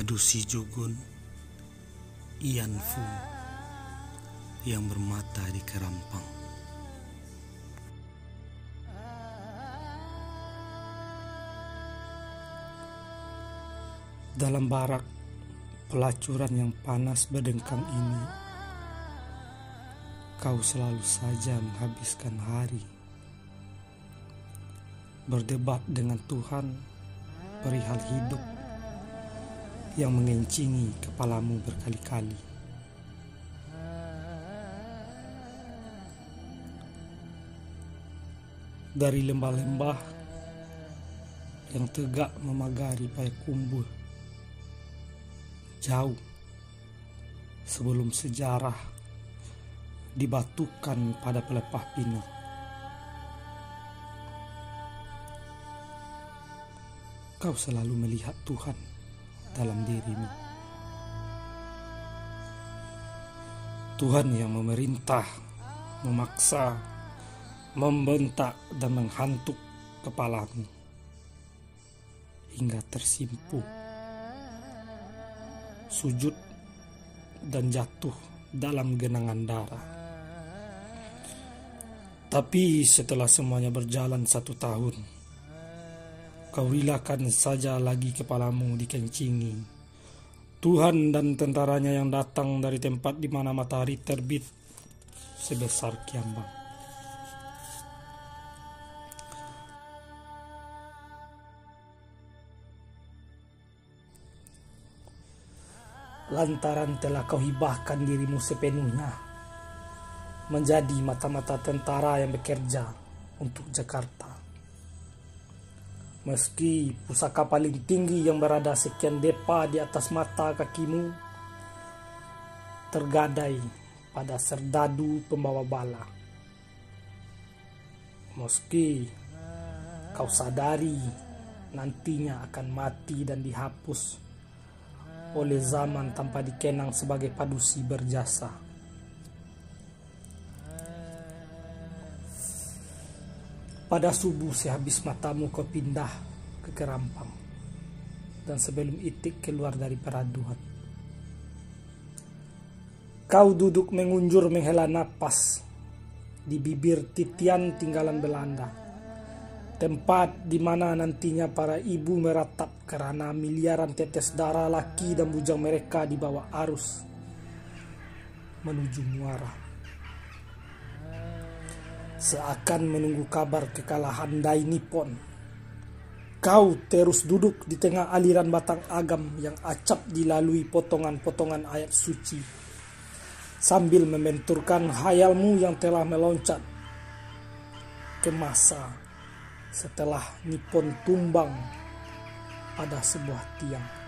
Padusi Jugun Ian Fu yang bermata di Kerampang. Dalam barak pelacuran yang panas berdengkang ini, kau selalu saja menghabiskan hari berdebat dengan Tuhan perihal hidup yang mengencingi kepalamu berkali-kali. Dari lembah-lembah yang tegak memagari Payakumbuh, jauh sebelum sejarah dibatukan pada pelepah pinang, kau selalu melihat Tuhan dalam dirimu. Tuhan yang memerintah, memaksa, membentak dan menghantuk kepalamu hingga tersimpuh, sujud dan jatuh dalam genangan darah. Tapi setelah semuanya berjalan 1 tahun, kau rilakan saja lagi kepalamu dikencingi Tuhan dan tentaranya yang datang dari tempat di mana matahari terbit sebesar Kiambang. Lantaran telah kau hibahkan dirimu sepenuhnya menjadi mata-mata tentara yang bekerja untuk Jakarta. Meski pusaka paling tinggi yang berada sekian depa di atas mata kakimu tergadai pada serdadu pembawa bala. Meski kau sadari nantinya akan mati dan dihapus oleh zaman tanpa dikenang sebagai padusi berjasa. Pada subuh sehabis matamu kau pindah ke Kerampang, dan sebelum itik keluar dari peraduan, kau duduk mengunjur menghela napas di bibir titian tinggalan Belanda, tempat di mana nantinya para ibu meratap karena miliaran tetes darah laki dan bujang mereka di bawah arus menuju muara. Seakan menunggu kabar kekalahan Dai Nippon, kau terus duduk di tengah aliran batang agam yang acap dilalui potongan-potongan ayat suci, sambil membenturkan hayalmu yang telah meloncat ke masa setelah Nippon tumbang pada sebuah tiang.